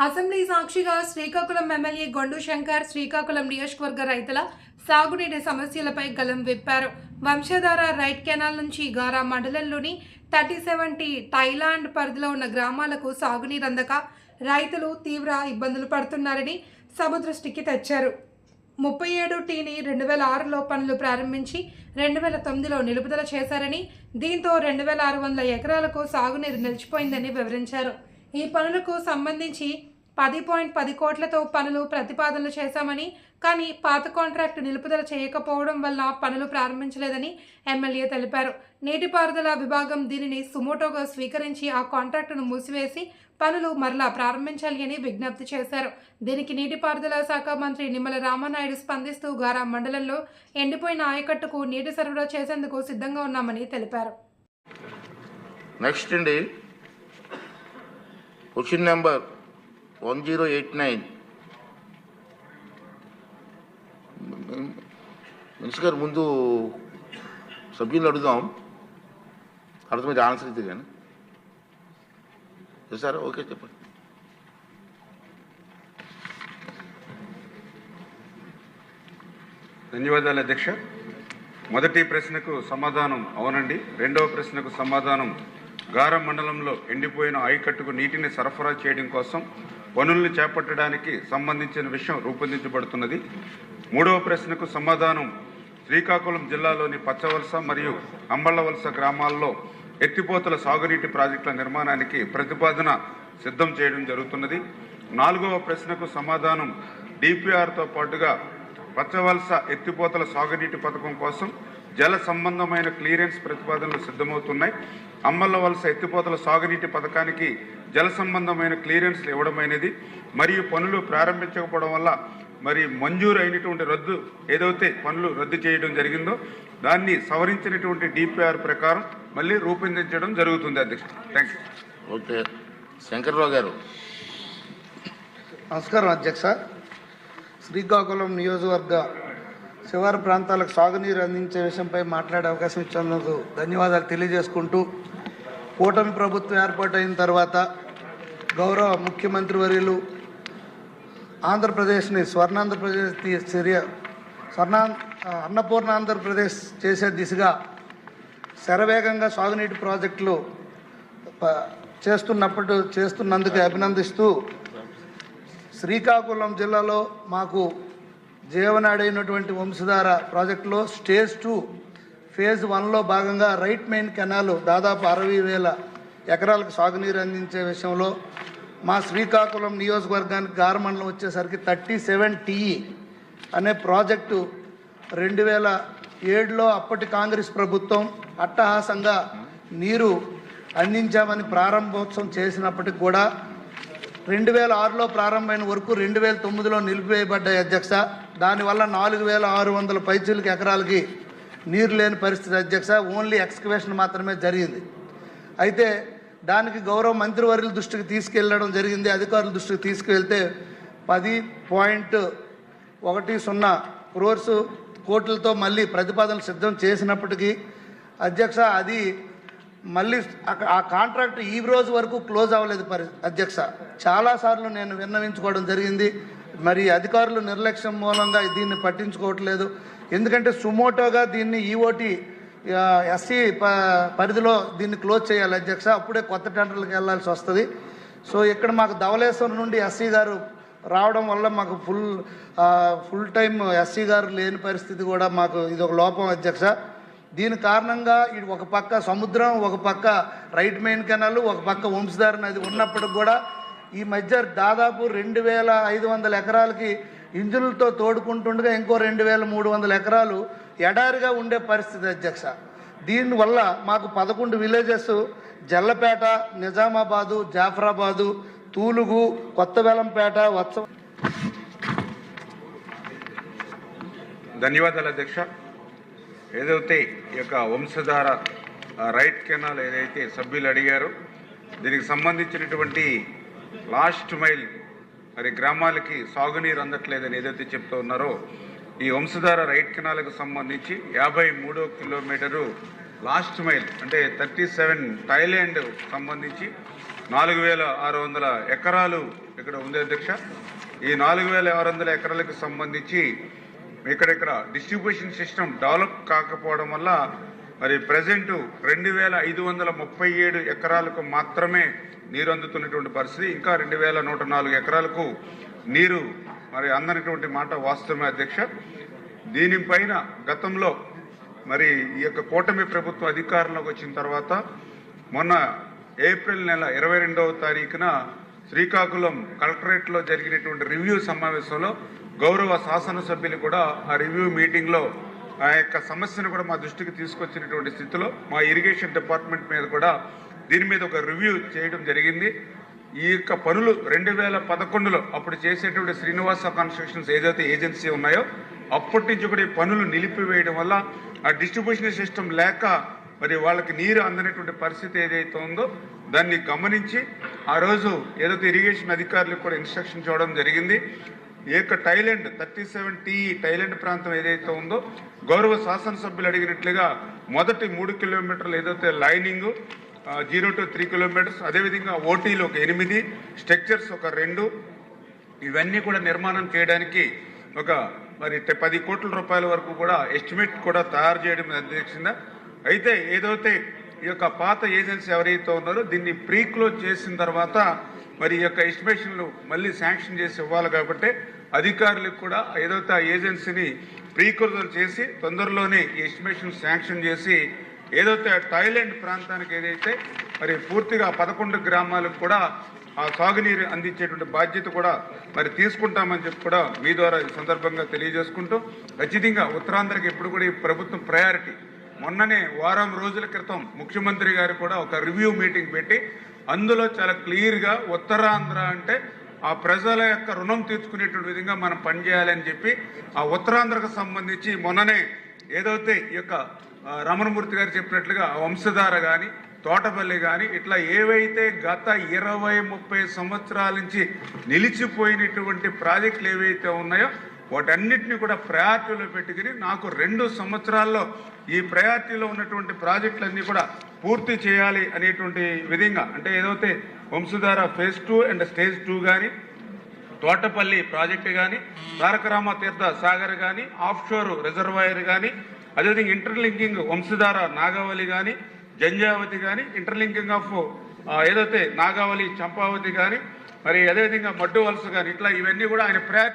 Assembly సాక్షిగా Srikakulam MLA Gondu Shankar Srikakulam నియోజకవర్గ రైతుల సాగునీటి సమస్యలపై గలం విప్పారు. వంశధార రైట్ కెనాల్ నుంచి గారా మండలంలోని 37T థాయిలాండ్ పరిధిలో ఉన్న గ్రామాలకు సాగునీరు అందక రైతులు తీవ్ర ఇబ్బందులు పడుతున్నారని సభ దృష్టికి తెచ్చారు. 37Tని 2006లో పనులు ప్రారంభించి 2009లో నిలుపుదల చేశారని, దీంతో 2600 ఎకరాలకు సాగునీరు నిలిచిపోయిందని వివరించారు. ఈ పనులకు సంబంధించి 10.10 కోట్లతో పనులు ప్రతిపాదనలు చేశామని, కానీ పాత కాంట్రాక్టు నిలుపుదల చేయకపోవడం వల్ల పనులు ప్రారంభించలేదని ఎమ్మెల్యే తెలిపారు. నీటిపారుదల విభాగం దీనిని సుమోటోగా స్వీకరించి ఆ కాంట్రాక్టును మూసివేసి పనులు మరలా ప్రారంభించాలి అని విజ్ఞప్తి చేశారు. దీనికి నీటిపారుదల శాఖ మంత్రి నిమ్మల రామానాయుడు స్పందిస్తూ గారా మండలంలో ఎండిపోయిన ఆయకట్టుకు నీటి సరఫరా చేసేందుకు సిద్ధంగా ఉన్నామని తెలిపారు. నెక్స్ట్ అండి, క్వశ్చన్ నెంబర్ 1089. మినిస్టర్ గారు ముందు సభ్యులు అడుగుదాం, అర్థం మీద ఆన్సర్ ఇది కానీ సార్. ఓకే, చెప్పండి. ధన్యవాదాలు అధ్యక్ష. మొదటి ప్రశ్నకు సమాధానం అవునండి. రెండవ ప్రశ్నకు సమాధానం గారా మండలంలో ఎండిపోయిన ఆయకట్టుకు నీటిని సరఫరా చేయడం కోసం పనులను చేపట్టడానికి సంబంధించిన విషయం రూపొందించబడుతున్నది. మూడవ ప్రశ్నకు సమాధానం శ్రీకాకుళం జిల్లాలోని పచ్చవలస మరియు అంబళ్ళవలస గ్రామాల్లో ఎత్తిపోతల సాగునీటి ప్రాజెక్టుల నిర్మాణానికి ప్రతిపాదన సిద్ధం చేయడం జరుగుతున్నది. నాలుగవ ప్రశ్నకు సమాధానం డిపిఆర్తో పాటుగా పచ్చవలస ఎత్తిపోతల సాగునీటి పథకం కోసం జల సంబంధమైన క్లియరెన్స్ ప్రతిపాదనలు సిద్ధమవుతున్నాయి. అమ్మల్లవలస ఎత్తిపోతల సాగునీటి పథకానికి జల సంబంధమైన క్లియరెన్స్లు ఇవ్వడమైనది మరియు పనులు ప్రారంభించకపోవడం వల్ల మరి మంజూరు అయినటువంటి రద్దు ఏదైతే పనులు రద్దు చేయడం జరిగిందో దాన్ని సవరించినటువంటి డిపిఆర్ ప్రకారం మళ్ళీ రూపొందించడం జరుగుతుంది అధ్యక్ష. Thank you. ఓకే, శంకర్రావు గారు. నమస్కారం అధ్యక్ష. శ్రీకాకుళం నియోజకవర్గ శివారు ప్రాంతాలకు సాగునీరు అందించే విషయంపై మాట్లాడే అవకాశం ఇచ్చినందుకు ధన్యవాదాలు తెలియజేసుకుంటూ, కూటమి ప్రభుత్వం ఏర్పాటైన తర్వాత గౌరవ ముఖ్యమంత్రి వర్యులు ఆంధ్రప్రదేశ్ని అన్నపూర్ణ ఆంధ్రప్రదేశ్ చేసే దిశగా శరవేగంగా సాగునీటి ప్రాజెక్టులు చేస్తున్నందుకు అభినందిస్తూ, శ్రీకాకుళం జిల్లాలో మాకు జీవనాడైనటువంటి వంశధార ప్రాజెక్టులో స్టేజ్ 2 ఫేజ్ 1లో భాగంగా రైట్ మెయిన్ కెనాల్ దాదాపు 60,000 ఎకరాలకు సాగునీరు అందించే విషయంలో మా శ్రీకాకుళం నియోజకవర్గానికి గారా మండలం వచ్చేసరికి 37T అనే ప్రాజెక్టు 2007లో అప్పటి కాంగ్రెస్ ప్రభుత్వం అట్టహాసంగా నీరు అందించామని ప్రారంభోత్సవం చేసినప్పటికి కూడా 2006లో ప్రారంభమైన వరకు 2009లో నిలిపివేయబడ్డాయి అధ్యక్ష. దానివల్ల 4,600 పైచీలకు ఎకరాలకి నీరు లేని పరిస్థితి అధ్యక్ష. ఓన్లీ ఎక్స్కవేషన్ మాత్రమే జరిగింది. అయితే దానికి గౌరవ మంత్రివర్యుల దృష్టికి తీసుకెళ్ళడం జరిగింది. అధికారుల దృష్టికి తీసుకువెళ్తే 10.10 కోట్లతో మళ్ళీ ప్రతిపాదనలు సిద్ధం చేసినప్పటికీ అధ్యక్ష అది మళ్ళీ ఆ కాంట్రాక్ట్ ఈ రోజు వరకు క్లోజ్ అవ్వలేదు అధ్యక్ష. చాలాసార్లు నేను విన్నవించుకోవడం జరిగింది. మరి అధికారులు నిర్లక్ష్యం మూలంగా దీన్ని పట్టించుకోవట్లేదు. ఎందుకంటే సుమోటోగా దీన్ని ఈఓటి ఎస్సీ పరిధిలో దీన్ని క్లోజ్ చేయాలి అధ్యక్ష. అప్పుడే కొత్త టెండర్లకు వెళ్లాల్సి వస్తుంది. సో ఇక్కడ మాకు ధవళేశ్వరం నుండి ఎస్సీ గారు రావడం వల్ల మాకు ఫుల్ టైం ఎస్సీ గారు లేని పరిస్థితి కూడా మాకు ఇది ఒక లోపం అధ్యక్ష. దీని కారణంగా ఇది ఒక పక్క సముద్రం, ఒక పక్క రైట్ మెయిన్ కెనాల్, ఒక పక్క వంశధార నది ఉన్నప్పటికి కూడా ఈ మధ్య దాదాపు 2,500 ఎకరాలకి ఇంజన్లతో తోడుకుంటుండగా ఇంకో 2,300 ఎకరాలు ఎడారిగా ఉండే పరిస్థితి అధ్యక్ష. దీనివల్ల మాకు 11 విలేజెస్ జల్లపేట, నిజామాబాదు, జాఫరాబాదు, తూలుగు, కొత్తబెల్లంపేట, ధన్యవాదాలు అధ్యక్ష. ఏదైతే ఈ యొక్క వంశధార రైట్ కెనాల్ ఏదైతే సభ్యులు అడిగారో దీనికి సంబంధించినటువంటి లాస్ట్ మైల్ మరి గ్రామాలకి సాగునీరు అందట్లేదని ఏదైతే చెప్తూ ఉన్నారో ఈ వంశధార రైట్ కెనాల్కు సంబంధించి 53వ కిలోమీటరు లాస్ట్ మైల్ అంటే 37 థాయిలాండ్ సంబంధించి 4,600 ఎకరాలు ఇక్కడ ఉంది అధ్యక్ష. ఈ 4600 ఎకరాలకు సంబంధించి ఇక్కడ డిస్ట్రిబ్యూషన్ సిస్టమ్ డెవలప్ కాకపోవడం వల్ల మరి ప్రజెంట్ 2537 ఎకరాలకు మాత్రమే నీరు అందుతున్నటువంటి పరిస్థితి. ఇంకా 2104 ఎకరాలకు నీరు మరి అందనటువంటి మాట వాస్తవమే అధ్యక్ష. దీనిపైన గతంలో మరి ఈ యొక్క కూటమి ప్రభుత్వం అధికారంలోకి వచ్చిన తర్వాత మొన్న ఏప్రిల్ నెల 22వ తారీఖున శ్రీకాకుళం కలెక్టరేట్లో జరిగినటువంటి రివ్యూ సమావేశంలో గౌరవ శాసనసభ్యులు కూడా ఆ రివ్యూ మీటింగ్లో ఆ యొక్క సమస్యను కూడా మా దృష్టికి తీసుకొచ్చినటువంటి స్థితిలో మా ఇరిగేషన్ డిపార్ట్మెంట్ మీద కూడా దీని మీద ఒక రివ్యూ చేయడం జరిగింది. ఈ యొక్క పనులు 2011లో అప్పుడు చేసేటువంటి శ్రీనివాస కన్స్ట్రక్షన్స్ ఏదైతే ఏజెన్సీ ఉన్నాయో అప్పటి నుంచి కూడా ఈ పనులు నిలిపివేయడం వల్ల ఆ డిస్ట్రిబ్యూషన్ సిస్టమ్ లేక మరి వాళ్ళకి నీరు అందనటువంటి పరిస్థితి ఏదైతే ఉందో దాన్ని గమనించి ఆ రోజు ఏదైతే ఇరిగేషన్ అధికారులకు కూడా ఇన్స్ట్రక్షన్ చేయడం జరిగింది. ఈ యొక్క టైలాండ్ 37T టైలాండ్ ప్రాంతం ఏదైతే ఉందో గౌరవ శాసనసభ్యులు అడిగినట్లుగా మొదటి 3 కిలోమీటర్లు ఏదైతే లైనింగ్ 0 to 3 కిలోమీటర్స్, అదేవిధంగా ఓటీలు ఒక 8, స్ట్రక్చర్స్ ఒక 2, ఇవన్నీ కూడా నిర్మాణం చేయడానికి ఒక మరి 10 కోట్ల రూపాయల వరకు కూడా ఎస్టిమేట్ కూడా తయారు చేయడం అధ్యక్షంగా. అయితే ఏదైతే ఈ యొక్క పాత ఏజెన్సీ ఎవరైతే ఉన్నారో దీన్ని ప్రీ క్లోజ్ చేసిన తర్వాత మరి ఈ యొక్క ఎస్టిమేషన్లు మళ్ళీ శాంక్షన్ చేసి ఇవ్వాలి కాబట్టి అధికారులకు కూడా ఏదైతే ఆ ఏజెన్సీని ప్రీ క్లోజ్ చేసి తొందరలోనే ఈ ఎస్టిమేషన్ శాంక్షన్ చేసి ఏదైతే థాయిలాండ్ ప్రాంతానికి ఏదైతే మరి పూర్తిగా 11 గ్రామాలకు కూడా ఆ సాగునీరు అందించేటువంటి బాధ్యత కూడా మరి తీసుకుంటామని చెప్పి కూడా మీ ద్వారా ఈ సందర్భంగా తెలియజేసుకుంటూ ఖచ్చితంగా ఉత్తరాంధ్రకి ఎప్పుడు కూడా ఈ ప్రభుత్వం ప్రయారిటీ. మొన్ననే వారం రోజుల క్రితం ముఖ్యమంత్రి గారు కూడా ఒక రివ్యూ మీటింగ్ పెట్టి అందులో చాలా క్లియర్గా ఉత్తరాంధ్ర అంటే ఆ ప్రజల యొక్క రుణం తీర్చుకునేటువంటి విధంగా మనం పనిచేయాలని చెప్పి ఆ ఉత్తరాంధ్రకు సంబంధించి మొన్ననే ఏదైతే ఈ యొక్క రమణమూర్తి గారు చెప్పినట్లుగా వంశధార కానీ తోటపల్లి కానీ ఇట్లా ఏవైతే గత 20-30 సంవత్సరాల నుంచి నిలిచిపోయినటువంటి ప్రాజెక్టులు ఏవైతే ఉన్నాయో వాటన్నిటిని కూడా ప్రయారిటీలో పెట్టుకుని నాకు 2 సంవత్సరాల్లో ఈ ప్రయారిటీలో ఉన్నటువంటి ప్రాజెక్టులన్నీ కూడా పూర్తి చేయాలి అనేటువంటి విధంగా అంటే ఏదైతే వంశధార ఫేజ్ 2 అండ్ స్టేజ్ 2 కానీ తోటపల్లి ప్రాజెక్టు కానీ తారకరామ తీర్థ సాగర్ కానీ ఆఫ్షోర్ రిజర్వాయర్ కానీ అదేవిధంగా ఇంటర్లింకింగ్ వంశధార నాగావళి కానీ జంజావతి కానీ ఇంటర్లింకింగ్ ఆఫ్ ఏదైతే నాగావళి చంపావతి కానీ మరి అదేవిధంగా మడ్డు వలస కానీ ఇట్లా ఇవన్నీ కూడా ఆయన ప్రయారిటీ